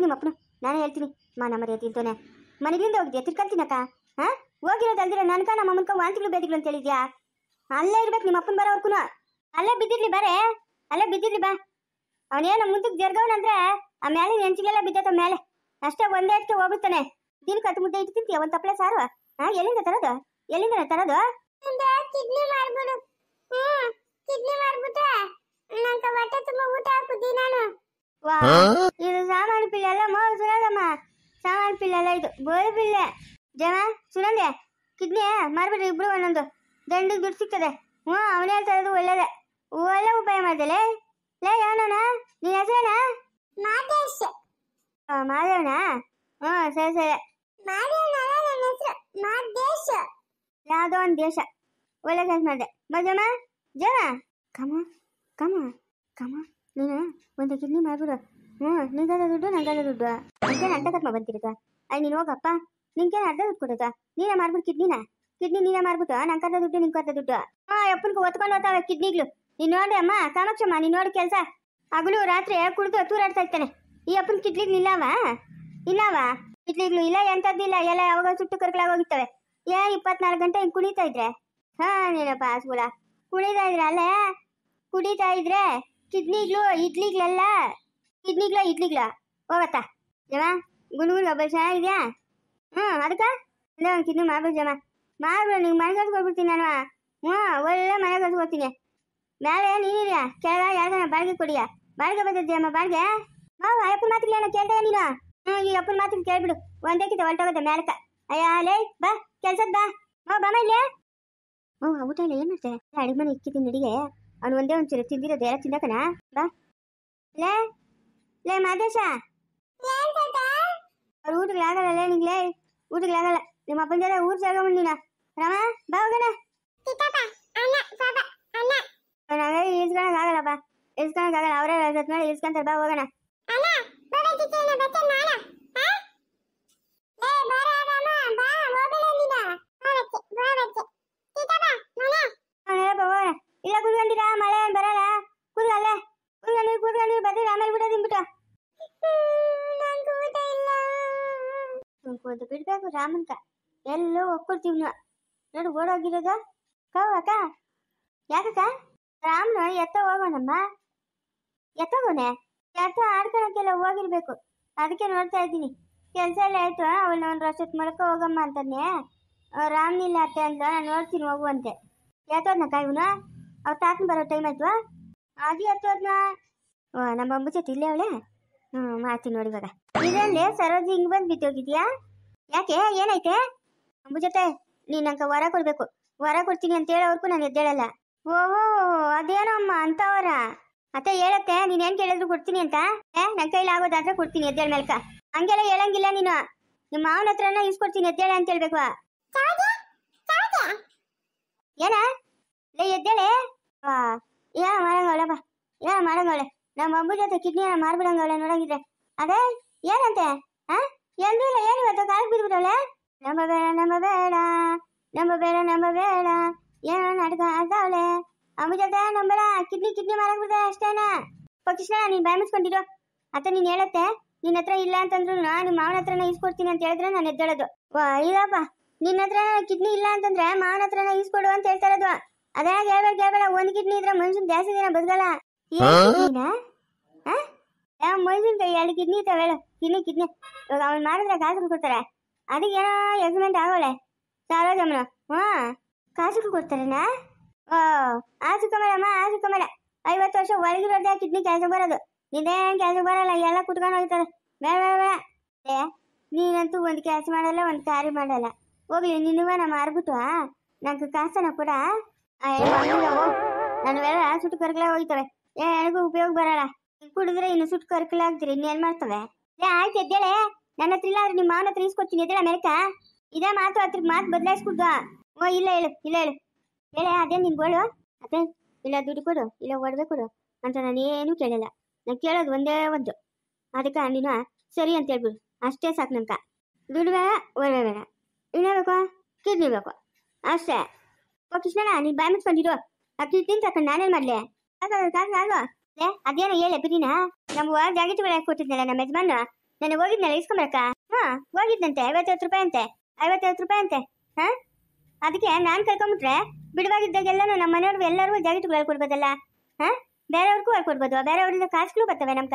ನಿಮ್ಮ ಅಪ್ಪನು, ನಾನೇ ಹೇಳ್ತೀನಿ. ಮಾನ ಮರ್ಯಾದೆ ತಿಂತೋನೆ ಮನೆಗಳಿಂದ ಹೋಗಿದ್ಯಾ ತಿರ್ಕೊಂತೀನಕ್ಕ? ಹಾಂ, ಹೋಗಿರೋದಲ್ದಿರ ನನ್ಕ ನಮ್ಮ ಅಮ್ಮನ್ಕ ವಾಂತಿಗಳು ಬೇದಿಗಳು ಅಂತ ಹೇಳಿದ್ಯಾ? ಅಲ್ಲೇ ಇರ್ಬೇಕು ನಿಮ್ಮ ಅಪ್ಪನ ಬರೋವರ್ಕುನು. ಅಲ್ಲೇ ಬಿದ್ದಿರ್ಲಿ ಬಾರೆ, ಅಲ್ಲೇ ಬಿದ್ದಿರ್ಲಿ ಬಾ. ಅವನೇನು ಮುಂದಕ್ಕೆ ಜರ್ಗವನಂದ್ರೆ ಆ ಮೇಲೆ ನೆಂಚಿಗೆಲ್ಲ ಬಿದ್ದೈತ ಮೇಲೆ ಅಷ್ಟೇ, ಒಂದೇ ಅದಕ್ಕೆ ಹೋಗ್ಬಿಡ್ತಾನೆ. ದಿನಕ್ಕೆ 10 ಮುದ್ದೆ ಇಟ್ಟು ತಿಂತೀಯ, ಒಂದು ತಪ್ಪಲೆ ಸಾರು? ಹಾಂ, ಎಲ್ಲಿಂದ ತರೋದು? ಎಲ್ಲಿಂದ ತರೋದು? ಕಿಡ್ನಿ ಮಾಡ್ಬಿಡು. ಕಿಡ್ನಿ ಮಾಡ್ಬಿಟ್ರೆ ನಂತ ಹೊಟ್ಟೆ ತುಂಬ ಊಟ ಹಾಕುದಿ ನಾನು. ವಾ, ಇದು ಸಾಮಾನು ಪಿಳ್ಳೆ ಅಲ್ಲ ಮೋ ಸುನಂದಮ್ಮ, ಸಾಮಾನು ಪಿಳ್ಳೆ ಅಲ್ಲ, ಇದು ಬೋಳಿ ಪಿಳ್ಳೆ. ಜಮ ಸುನಂದೆ, ಕಿಡ್ನಿ ಮಾರ್ಬಿಟ್ರೆ ಇಬ್ರು ಒಂದೊಂದು ದಂಡಿಗೆ ದುಡ್ಡು ಸಿಗ್ತದೆ. ಅವನೇ ಹೇಳ್ತಾ ಇರೋದು ಒಳ್ಳೇದೆ, ಒಳ್ಳೆ ಉಪಾಯ ಮಾಡ್ದಲೆ. ಲೇ ಯಾವನ ನಿನ್ನ ಹೆಸರೇನಾ? ಮಾದೇಶ್. ಮಾದೇವನಾ? ಸರಿ ಸರಿ. ಮಾದೇವನಲ್ಲ ನನ್ನ ಹೆಸರು, ಮಾದೇಶ್. ಯಾವುದೋ ಒಂದು ದೇಶ. ಒಳ್ಳೆ ಕೆಲಸ ಮಾಡಿದೆ. ಮಜಮ್ಮ ಜಮ ಕಮ ಕಮ ಕಮ, ನೀನು ಒಂದು ಕಿಡ್ನಿ ಮಾಡ್ಬಿಡು. ನಿಂಗದ ದುಡ್ಡು ನಂಗದ ದುಡ್ಡು, ನಿನ್ಗೇನು ಅರ್ಧ ಕತ್ಮ ಬಂತಿರುತ್ತ? ನೀನು ಹೋಗಪ್ಪ, ನಿನ್ಗೇನು ಅರ್ಧ ದುಡ್ಡು ಕೊಡುತ್ತ? ನೀನೇ ಮಾಡ್ಬಿಟ್ಟು ಕಿಡ್ನಿ ನೀನೇ ಮಾಡ್ಬಿಟ್ಟು ನಂಗೆ ಅರ್ಧ ದುಡ್ಡು ನಿನ್ಗೆ ಅರ್ಧ ದುಡ್ಡು. ಅಪ್ಪನಿಗೆ ಒತ್ಕೊಂಡು ಹೋಗ್ತಾವೆ ಕಿಡ್ನಿಗಳು. ನೀನು ನೋಡಿ ಅಮ್ಮ ಕಾಮಾಕ್ಷಮ್ಮ, ನೀನು ನೋಡಿ ಕೆಲಸ ಹಗಲು ರಾತ್ರಿ ಕುಡಿದು ತೂರಾಡ್ತಾ ಇರ್ತಾನೆ. ಈ ಅಪ್ಪನ ಕಿಡ್ಲಿಗಳು ಇಲ್ಲವಾ ಕಿಡ್ಲಿಗಳು ಇಲ್ಲ, ಎಂಥದ್ದಿಲ್ಲ, ಎಲ್ಲ ಯಾವಾಗ ಸುಟ್ಟು ಕರ್ಕಲಾಗೋಗಿರ್ತವೆ. 24 ಗಂಟೆ ಹಿಂಗೆ ಕುಣಿತಾ ಇದ್ರೆ ನೀನಪ್ಪ ಆಸ್ಗುಳ ಕುಣಿತಾ ಇದ್ರೆ ಅಲ್ಲೇ ಕುಡಿತಾ ಇದ್ರೆ ಕಿಡ್ನಿಗಳು ಇಡ್ಲಿಗಳೆಲ್ಲ ಇಡ್ಲಿಗ್ಲ ಹೋಗತ್ತಾ ಜಮ? ಗುಂಡು ಒಬ್ಬ ಚೆನ್ನಾಗಿದ್ಯಾ? ಅದಕ್ಕೆ ಒಂದು ಕಿಡ್ನಿ ಮಾಡ್ಬಿಡು ಜಮ, ಮಾಡ್ಬಿಡು. ನಿಂಗೆ ಮನೆ ಕಳ್ಸ್ಕೊಡ್ಬಿಡ್ತೀನಿ ನಾನು. ಒಳ್ಳೆ ಮನೆ ಕಳ್ಸ್ಕೊಡ್ತೀನಿ. ಮೇಲೆ ನೀನಿದ್ಯಾ, ಕೆಳಗ ಯಾರ್ಗಾನ ಬಾಡಿಗೆ ಕೊಡಿಯಾ? ಬಾಡಿಗೆ ಬರ್ತದೆ ಅಮ್ಮ, ಬಾಡಿಗೆ. ಅಪ್ಪನ ಮಾತಿಗೆ ಏನೋ ಕೇಳ್ದೆ ನೀನು? ಈ ಅಪ್ಪನ ಮಾತಿಗೆ ಕೇಳ್ಬಿಡು, ಒಂದೇ ಕಿತ ಹೊಲ್ಟೋಗುತ್ತೆ ಮೇಲಕ್ಕ. ಅಯ್ಯ ಲೇ ಬಾ, ಕೆಲ್ಸದ್ ಬಾ. ಬಾಮ ಇಲ್ಲೇ. ಊಟ ಇಲ್ಲ, ಏನ್ ಮಾಡ್ತೆ? ಅಡಿಗೆ ಮನೆ ಇಕ್ಕಿದ್ದೀನಿ ನಡಿಗೆ. ಅವ್ನು ಒಂದೇ ಒಂಚೂರು ತಿಂದಿರೋದು ಎಲ್ಲ ತಿಂದಕನ. ಬಾ ಲೇ ಮಾದೇಶ, ಅವ್ರು ಊಟಗಳಾಗಲ್ಲ ನಿಂಗ್ಲೇ, ಊಟಗಳಾಗಲ್ಲ. ನಿಮ್ಮ ಅಪ್ಪನ ಜೊತೆ ಊರ್ ಜಾಗ ನೀನ ರಾಮ, ಬಾ ಹೋಗೋಣ. ನನಗೆ ಇಳ್ಸ್ಕೊಳಕ್ಕಾಗಲ್ಲಪ್ಪ, ಇಳ್ಸ್ಕೊಳಕ್ಕಾಗಲ್ಲ. ಅವರೇ ಜೊತೆ ಮೇಲೆ ಇಳ್ಸ್ಕೊಂತಾರೆ, ಬಾ ಹೋಗೋಣ. ಇಲ್ಲ ಕುತ್ಕೊಂಡಿರ, ಮಳೆ ಏನ್ ಬರಲ್ಲ. ಕೂತ್ಕೊಳ್ಳೆ, ಕೂತ್ಕೊಂಡು ಬರ್ತೀರ, ಆಮೇಲೆ ಬಿಡೋದು ನಿಂಬಿಟ್ಟು ಕೂತು ಬಿಡ್ಬೇಕು. ರಾಮನ್ಕ ಎಲ್ಲೋ ಒಕ್ಕೊಡ್ತೀವಿ ನಾವು. ನೋಡಿ ಓಡೋಗಿರೋದು ಅಕ್ಕ. ಯಾಕಕ್ಕ? ರಾಮ್ನು ಎತ್ತ ಹೋಗೋಣಮ್ಮ, ಎತ್ತೋಗೋನೆ. ಎತ್ತ ಆಡ್ಕೊಳಕ್ಕೆಲ್ಲ ಹೋಗಿರ್ಬೇಕು, ಅದಕ್ಕೆ ನೋಡ್ತಾ ಇದ್ದೀನಿ. ಕೆಲಸ ಎಲ್ಲ ಆಯ್ತು, ಅವಳನ್ನ ಒಂದು ವರ್ಷದ ಮೊಳಕ ಹೋಗಮ್ಮ ಅಂತಾನೆ. ರಾಮ್ನಿಲ್ಲ ಅತ್ತೆ ಅಂತ ನಾನು ನೋಡ್ತೀನಿ, ಹೋಗುವಂತೆ. ಎತ್ತೋದ್ನಕ್ಕ ಇವನು? ಅವ್ರ ತಾತನ ಬರೋ ಟೈಮ್ ಆಯ್ತು, ಅದು ಎತ್ತೋದ್ನ. ನಮ್ಮ ಅಂಬುಜತೆ ಇಲ್ಲೇ ಅವಳೆ. ಮಾಡ್ತೀನಿ ನೋಡಿ ಇವಾಗ. ಇದರಲ್ಲಿ ಸರೋಜಿ ಹಿಂಗ್ ಬಂದು ಬಿದ್ದೋಗಿದ್ಯಾ? ಯಾಕೆ, ಏನೈತೆ? ಅಂಬುಜತೆ ನೀನ್ ನಂಗೆ ವರ ಕೊಡ್ಬೇಕು, ವರ ಕೊಡ್ತೀನಿ ಅಂತ ಹೇಳೋವರ್ಗೂ ನಾನು ಎದ್ದೇಳಲ್ಲ. ಓಹೋ, ಅದೇನೋ ಅಮ್ಮ ಅಂತವರ ಅತ್ತೆ ಹೇಳತ್ತೆ. ನೀನೇನ್ ಕೇಳಿದ್ರು ಕೊಡ್ತೀನಿ ಅಂತ. ನನ್ನ ಕೈಲಿ ಆಗೋದಾದ್ರೆ ಕೊಡ್ತೀನಿ, ಎದ್ದೇಳ ಮೇಲ್ಕ. ಹಂಗೆಲ್ಲ ಹೇಳಂಗಿಲ್ಲ ನೀನು. ನಿಮ್ಮ ಮಾವನ ಹತ್ರನ ಇಸ್ಕೊಡ್ತೀನಿ, ಎದ್ದೇಳ ಅಂತ ಹೇಳ್ಬೇಕು. ಏನ ಲೇ ಎದ್ದೇಳೆ? ಏನ ಮಾಡಂಗವಳೆ ಬಾ, ಏನ ಮಾಡಂಗವಳೆ. ನಮ್ಮ ಅಬ್ಬು ಜೊತೆ ಕಿಡ್ನಿ ಮಾರ್ಬಿಡಂಗವಳೆ ನೋಡಂಗಿದ್ರೆ. ಅದೇ ಏನಂತೆ? ಎಂದೂ ಇಲ್ಲ, ಏನು ಇವತ್ತು ಕಾಲಕ್ಕೆ ಬಿದ್ಬಿಟ್ಟವಳೆ. ನಂಬಬೇಡ ಏನೋ ನಾಟಕ ಆಡ್ತಾವಳೆ. ಅಮ್ಮ ಜೊತೆ ನಂಬೇಡ, ಕಿಡ್ನಿ ಮಾರಾಕ್ಬಿಡ್ತಾಳೆ ಅಷ್ಟೇನ. ಪಕ್ಷಿಣ ನೀನ್ ಬಾಯಿಸ್ಕೊಂಡಿರೋ ಅತ್ತ ನೀನ್ ಹೇಳತ್ತೆ. ನಿನ್ನ ಹತ್ರ ಇಲ್ಲ ಅಂತಂದ್ರು ನಿಮ್ಮ ಮಾವನ ಹತ್ರನ ಈಸ್ಕೊಡ್ತೀನಿ ಅಂತ ಹೇಳಿದ್ರೆ ನಾನು ಎದ್ದೇಳೋದು. ಇದಪ್ಪ, ನಿನ್ನ ಹತ್ರ ಕಿಡ್ನಿ ಇಲ್ಲ ಅಂತಂದ್ರೆ ಮಾವನ ಹತ್ರನ ಈಸ್ಕೊಡು ಅಂತ ಹೇಳ್ತಾ ಇರೋದು. ಅದೇ ಹೇಳ್ಬೇಡ. ಒಂದ್ ಕಿಡ್ನಿ ಇದ್ರೆ ಮನುಷ್ಯನ್ ಜಾಸ್ತಿ ದಿನ ಬದುಕಲ್ಲ. ಮನುಷ್ಯನ್ ಕೈ 2 ಕಿಡ್ನಿ ಇರ್ತಾವೆ ಹೇಳು. ಕಿಡ್ನಿ ಇವಾಗ ಅವ್ನು ಮಾಡಿದ್ರೆ ಕಾಸು ಕೊಡ್ತಾರೆ. ಅದಕ್ಕೆ ಏನೋ ಎಕ್ಸ್ಮೆಂಟ್ ಆಗೋಳೆ ಸರೋಜಮ್ಮನ. ಕಾಸು ಕೊಡ್ತಾರೇನಾ? ಆಸುಕಮೇಳಮ್ಮ, 50 ವರ್ಷ ಒಳಗಿರೋದೇ ಕಿಡ್ನಿ ಕೆಲಸ ಬರೋದು. ನಿಂದೇನ್ ಕೆಲಸ ಬರಲ್ಲ, ಎಲ್ಲ ಕುಟ್ಕೊಂಡು ಹೋಗ್ತಾರೆ. ಬೇಡ. ನೀನಂತೂ ಒಂದು ಕೆಲಸ ಮಾಡಲ್ಲ, ಒಂದು ಕಾರ್ಯ ಮಾಡಲ್ಲ. ಹೋಗ್ಲಿ, ನಿನ್ನುವ ನಾ ಮಾರ್ಬಿಟ್ಟು ನಂಗೆ ಕಾಸನ ಕೊಡ. ನಾನು ಬೇಡ, ಸುಟ್ಟು ಕರ್ಕಲ ಹೋಗ್ತವೆ, ನನಗೂ ಉಪಯೋಗ ಬರಲ್ಲ. ಕುಡಿದ್ರೆ ಇನ್ನು ಸುಟ್ಟು ಕರ್ಕಲ ಆಗ್ತೀರಿ, ಇನ್ನೇನ್ ಮಾಡ್ತವೆ. ಆಯ್ತು ಎದ್ದೇಳೆ. ನನ್ನ ಹತ್ರ ಇಲ್ಲ, ನಿಮ್ಮ ಮಾವನ ಹತ್ರ ಈಸ್ಕೊಡ್ತೀನಿ, ಎದ್ದೇಳ ಮೇಲಕ. ಇದೇ ಮಾತು ಹತ್ರಕ್ಕೆ ಮಾತು ಬದಲಾಯಿಸ್ಕೊಡ್ದು. ಇಲ್ಲ ಹೇಳು ಹೇಳೆ. ಅದೇ ನಿನ್ ಗೋಳು. ಅದೇ ಇಲ್ಲ ದುಡ್ಡು ಕೊಡು, ಇಲ್ಲ ಒಡವೆ ಕೊಡು ಅಂತ ನಾನೇನು ಕೇಳಲ್ಲ. ನಾನು ಕೇಳೋದು ಒಂದೇ ಒಂದು. ಅದಕ್ಕೆ ನೀನು ಸರಿ ಅಂತ ಹೇಳ್ಬಿಡು, ಅಷ್ಟೇ ಸಾಕು. ನಂಕ ದುಡ್ಡು ಬೇಡ, ಒಡವೆ ಬೇಡ, ಇನ್ನೇ ಬೇಕು, ಕಿಡ್ನಿ ಬೇಕು ಅಷ್ಟೇ. ಕೃಷ್ಣಣ್ಣ ನೀನು ಬಾಯ್ ಮುಚ್ಕೊಂಡಿರು. ಆ ಕಿಡ್ನಿ ತಕೊಂಡು ನಾನೇನು ಮಾಡಲಿ? ಅದೇನೋ ಹೇಳೆ ಬಿರಿನಾ. ನಮ್ಮ ಜಾಗಿಟ್ಗಳು ಕೊಟ್ಟಿದ್ನಲ್ಲ ನಮ್ಮ ಯಜಮಾನ, ನನಗೆ ಹೋಗಿದ್ನಲ್ಲ ಇಸ್ಕೊಂಬರಕ್ಕ. ಹಾ ಹೋಗಿದ್ನಂತೆ 50 ರೂಪಾಯಿ ಅಂತೆ 50 ರೂಪಾಯಿ ಅಂತೆ. ಹಾ ಅದಕ್ಕೆ ನಾನು ಕಳ್ಕೊಂಬಿಟ್ರೆ ಬಿಡುವಾಗಿದ್ದಾಗೆಲ್ಲನೂ ನಮ್ಮ ಮನೆಯವ್ರು ಎಲ್ಲರಿಗೂ ಜಾಕೆಟ್ಗಳು ಹೇಳ್ಕೊಡ್ಬೋದಲ್ಲ. ಹಾ ಬೇರೆಯವ್ರಿಗೂ ಹೇಳ್ಕೊಡ್ಬೋದು, ಬೇರೆಯವ್ರಿಂದ ಕಾಸುಗಳು ಬರ್ತವೆ ನಮ್ಕ.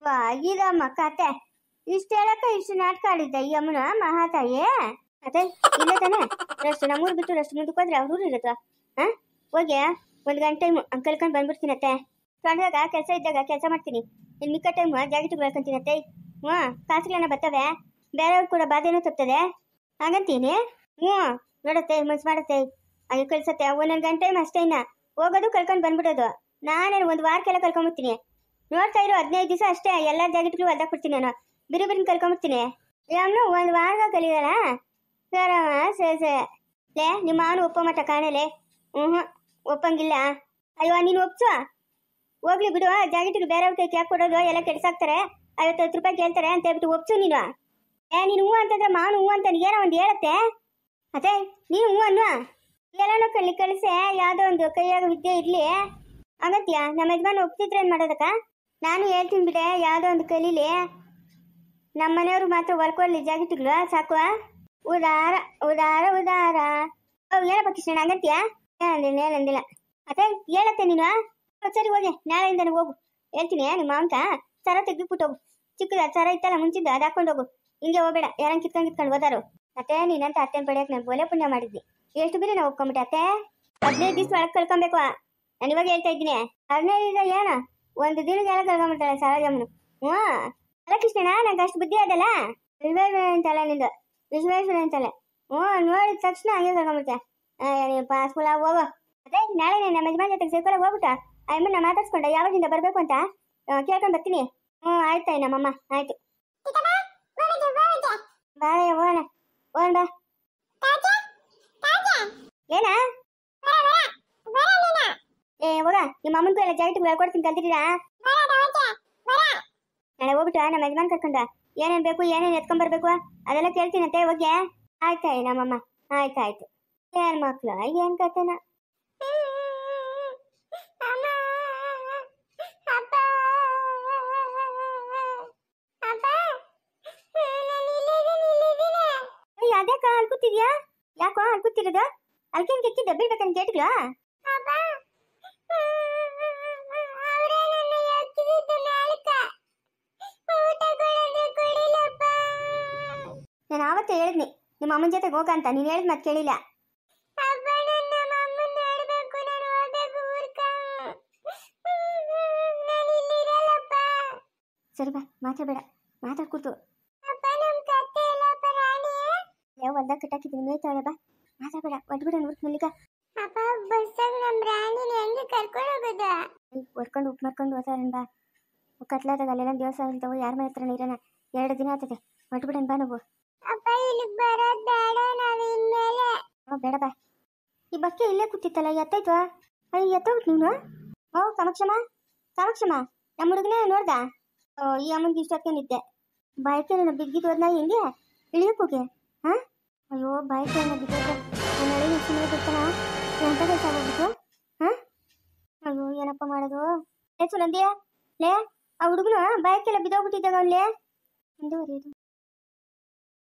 ವಾ ಇದಮ್ಮ ಕತೆ. ಇಷ್ಟು ಹೇಳಕ್ಕ ಇಷ್ಟು ನಾಟಕ ಆಡಿದ್ದ ಈ ಅಮ್ಮನ ಮಹಾತಾಯಿ. ಅದೇ ಇಲ್ಲ ತಾನೆ ರಷ್ಟು ನಮ್ಮೂರು ಬಿಟ್ಟು ರಷ್ಟು ಮುಂದಕ್ಕೆ ಹೋದ್ರೆ ಅವ್ರ ಊರು ಇರುತ್ತವಾ. ಹಾ ಹೋಗಿ 1 ಗಂಟೆ ಟೈಮು ಕಲ್ಕೊಂಡು ಬಂದ್ಬಿಡ್ತೀನತ್ತೆ. ತೊಂದಾಗ ಕೆಲಸ ಇದ್ದಾಗ ಕೆಲಸ ಮಾಡ್ತೀನಿ, ಇನ್ನು ಮಿಕ್ಕ ಟೈಮು ಜಾಕೆಟ್ಗಳು ಹೇಳ್ಕೊಂತೀನತ್ತೆ. ಹ್ಞೂ ಕಾಸುಗಳನ್ನ ಬರ್ತವೆ, ಬೇರೆಯವ್ರು ಕೂಡ ಬಾಧೆನೂ ತಪ್ತದೆ ಹಾಗಂತೀನಿ. ಹ್ಞೂ ನೋಡತ್ತೆ ಮನ್ಸು ಮಾಡತ್ತೆ ಹಾಗೆ ಕಳ್ಸತ್ತೆ. 1 ಗಂಟೆ ಟೈಮ್ ಅಷ್ಟೇ, ಇನ್ನ ಹೋಗೋದು ಕಳ್ಕೊಂಡು ಬಂದ್ಬಿಡೋದು. ನಾನೇನು 1 ವಾರಕ್ಕೆಲ್ಲ ಕಳ್ಕೊಂಬಿಡ್ತೀನಿ. ನೋಡ್ತಾ ಇರೋ 15 ದಿವಸ ಅಷ್ಟೇ ಎಲ್ಲ ಜಾಕೆಟ್ಗಳು ಹೊಲ್ದಾಕ್ಬಿಡ್ತೀನಿ ನಾನು, ಬಿರಿಬಿರಿನ ಕಳ್ಕೊಂಬಿಡ್ತೀನಿ. ಯಾವನು 1 ವಾರ ಕಲಿದಾರ ಸೇ ಲೇ ನಿಮ್ಮ ಮಾವನು ಒಪ್ಪೋ ಮಟ್ಟ ಕಾಣಲೆ. ಒಪ್ಪಂಗಿಲ್ಲ. ಅಯ್ಯೋ ನೀನು ಒಪ್ಸು ಹೋಗ್ಲಿ ಬಿಡು. ಜಾಕೆಟ್ಗಳು ಬೇರೆಯವ್ರ ಕೈ ಯಾಕೆ ಕೊಡೋದು, ಎಲ್ಲ ಕೆಡ್ಸಾಕ್ತಾರೆ, 50 ರೂಪಾಯಿ ಕೇಳ್ತಾರೆ ಅಂತ ಹೇಳ್ಬಿಟ್ಟು ಒಪ್ಸು ನೀನು. ನೀನು ಹೂ ಅಂತಂದ್ರೆ ಮಾವನು ಹೂ ಅಂತ ಏನೋ ಒಂದು ಹೇಳತ್ತೆ. ಅದೇ ನೀನು ಹೂ ಅನ್ನು ಎಲ್ಲನೋ ಕಳಿಸೆ ಯಾವುದೋ ಒಂದು ಕೈಯಾಗ ವಿದ್ಯೆ ಇರ್ಲಿ ಆಗತ್ಯ. ನಮ್ಮ ಯಜಮಾನ ಒಪ್ತಿದ್ರೆ ಏನು ಮಾಡೋದಕ್ಕ? ನಾನು ಹೇಳ್ತೀನಿ ಬಿಡೆ, ಯಾವುದೋ ಒಂದು ಕಲೀಲಿ. ನಮ್ಮ ಮನೆಯವ್ರು ಮಾತ್ರ ಹೊಲ್ಕೊಳ್ಳಿ ಜಾಕೆಟ್ಗಳು ಸಾಕು. ಉದಾರ ಉದಾರ ಉದಾರ ಹೇಳಪ್ಪ ಕೃಷ್ಣ ಆಗತ್ಯ. ಏನಂದಿಲ್ಲ ಅದೇ ಹೇಳತ್ತೆ ನೀನು. ಸರಿ ಹೋಗಿ ನಾಳೆಯಿಂದ ಹೋಗು ಹೇಳ್ತೀನಿ. ನಿಮ್ಮ ಮಾವಂತ ಸರ ತೆಗ್ದುಬಿಟ್ಟು ಹೋಗು. ಚಿಕ್ಕದ ಸರ ಇತ್ತಲ್ಲ ಮುಂಚಿಂದ ಅದು ಹಾಕೊಂಡು ಹೋಗು. ಹಿಂಗೆ ಹೋಗ್ಬೇಡ, ಯಾರಂಗೆ ಕಿತ್ಕೊಂಡು ಹೋದಾರು. ಅತ್ತೆ ನೀನಂತ ಅತ್ತೆನ ಪಡೆಯಕ್ಕೆ ನಾನು ಬೋಲೆ ಪುಣ್ಯ ಮಾಡಿದ್ವಿ. ಎಷ್ಟು ಬಿರಿ ನಾವು ಒಪ್ಕೊಂಬಿಟ್ಟೆ ಅತ್ತೆ. 15 ದಿವಸ ಒಳಗೆ ಕಳ್ಕೊಬೇಕು. ನಾನು ಇವಾಗ ಹೇಳ್ತಾ ಇದ್ದೀನಿ 15 ದಿವಸ ಏನು 1 ದಿನಕ್ಕೆಲ್ಲ ಕಳ್ಕೊಂಬಿಡ್ತಾಳೆ ಸರೋಜಮ್ಮನು. ಹ್ಞೂ ಅಲ್ಲ ಕೃಷ್ಣಣ್ಣ ನಂಗೆ ಅಷ್ಟು ಬುದ್ಧಿ ಅದಲ್ಲ. ವಿಶ್ವೇಶ್ವರ ಅಂತಲ್ಲ ನಿಂದು, ವಿಶ್ವೇಶ್ವರ ಅಂತಲ್ಲ. ಹ್ಞೂ ನೋಡಿದ ತಕ್ಷಣ ಹಂಗೆ ಕಳ್ಕೊಂಬಿಡ್ತೆ. ಪಾಸ್ಕೂಲ ಹೋಗು. ಅದೇ ನಾಳೆ ನಮ್ಮ ಯಜಮಾನ ಜೊತೆಗೆ ಸೇರ್ಕೊಳ ಹೋಗ್ಬಿಟ್ಟು ಅಮ್ಮನ್ನ ಮಾತಾಡ್ಸ್ಕೊಂಡ ಯಾವಾಗಿಂದ ಬರಬೇಕು ಅಂತ ಕೇಳ್ಕೊಂಡು ಬರ್ತೀನಿ. ಹ್ಞೂ ಆಯ್ತಾಯಿ ನಮ್ಮಮ್ಮ ಆಯ್ತು. ಬಾಯ ಹೋಗೋಣ ಹೋಗೋಣ ಬಾ. ಏನ ಹೋಗ ನಿಮ್ಮ ಅಮ್ಮನ್ಗೂ ಎಲ್ಲ ಜಾಕೆಟ್ಗಳು ಹೇಳ್ಕೊಡ್ತೀನಿ ಕಲ್ತಿದ್ದೀರಾ? ನಾಳೆ ಹೋಗ್ಬಿಟ್ಟು ನಮ್ಮ ಯಜಮಾನ್ ಕರ್ಕೊಂಡ ಏನೇನು ಬೇಕು ಏನೇನು ಎತ್ಕೊಂಡ್ಬರ್ಬೇಕು ಅದೆಲ್ಲ ಕೇಳ್ತೀನಂತೆ ಹೋಗಿ. ಆಯ್ತಾಯಿ ನಮ್ಮಮ್ಮ ಆಯ್ತಾಯ್ತು. ಏನ್ ಮಕ್ಳು ಏನ್ ಕತೆನ. ಅದೇಕ ಅಲ್ಕೂತಿದ್ಯಾ? ಯಾಕೋ ಅಲ್ಕೂತಿರೋದು? ಅಲ್ಕೇನ್ ಕೆಕ್ಕಿದ್ದ ಬೀಳ್ಬೇಕನ್ ಗೇಟ್ಗಳು? ನಾನು ಆವತ್ತೇ ಹೇಳಿದ್ನಿ ನಿಮ್ಮ ಅಮ್ಮನ ಜೊತೆಗೆ ಹೋಗ ಅಂತ. ನೀನು ಹೇಳಿದ್ ಮತ್ತೆ ಕೇಳಿಲ್ಲ. ಸರಿ ಬಾ ಮಾತಾಡಬೇಡ, ಮಾತಾಡ್ಕೊಡ್ತು. ಯಾವ ಹೊಲ್ದಾಗ ಕಟ್ಟಾಕಿದ್ದೀನಿ ಮೇಯ್ತಾಳೆ ಬಾ ಮಾತಾಡಬೇಡ. ಒಟ್ಬಿಡ ನೋಡ್ತು ಮಲ್ಲಿಕ ಹೊಡ್ಕೊಂಡು ಉಪ್ಪು ಮಾಡ್ಕೊಂಡು ಹೋದಾರನ್ ಬಾ. ಕತ್ಲಾದಾಗ ಅಲ್ಲೆಲ್ಲ ದೇವಸ್ಥಾನ ಇರ್ತಾವೆ, ಯಾರ ಮನೆ ಹತ್ರ ನೀರನ 2 ದಿನ ಆಗ್ತದೆ. ಒಟ್ಬಿಡನ್ ಬಾ ನಾವು. ಬೇಡ ಬಾ. ಈ ಬಕ್ಕೆ ಇಲ್ಲೇ ಕೂತಿತ್ತಲ್ಲ ಎತ್ತಾಯ್ತು. ಅಯ್ಯ ಎತ್ತೋಗ್ಬಿಟ್ಟು ನೀನು. ಕಾಮಾಕ್ಷಮ್ಮ ಕಾಮಾಕ್ಷಮ್ಮ ನಮ್ಮ ಹುಡುಗನೇ ನೋಡ್ದ. ಈ ಅಮ್ಮನಿಗೆ ಇಷ್ಟೊತ್ತೇನಿದ್ದೆ ಬಾಯ್ಕೆ ಬಿದ್ದಿದ್ದು ಹೋದ್ನ ಹೆಂಗೆ ಇಳಿಯಕ್ಕೆ ಹೋಗಿ. ಹಾಂ ಅಯ್ಯೋ ಬಾಯ್ಕೆ ಬಿದ್ದೋದ್ರೆ ನನ್ನ ಹಳೆ ಸುಮ್ಮನೆ ಬಿಡ್ತಾನ ಎಂತ ಕೆಲಸ ಆಗೋಗ್ಬಿಟ್ಟು. ಹಾಂ ಅಯ್ಯೋ ಏನಪ್ಪ ಮಾಡೋದು. ಸುನಂದಿಯ ಲೇ ಆ ಹುಡುಗನು ಬಾಯಕ್ಕೆಲ್ಲ ಬಿದ್ದೋಗ್ಬಿಟ್ಟಿದ್ದಾಗ ಅವನ್ಲೇ ಮುಂದುವರಿಯೋದು.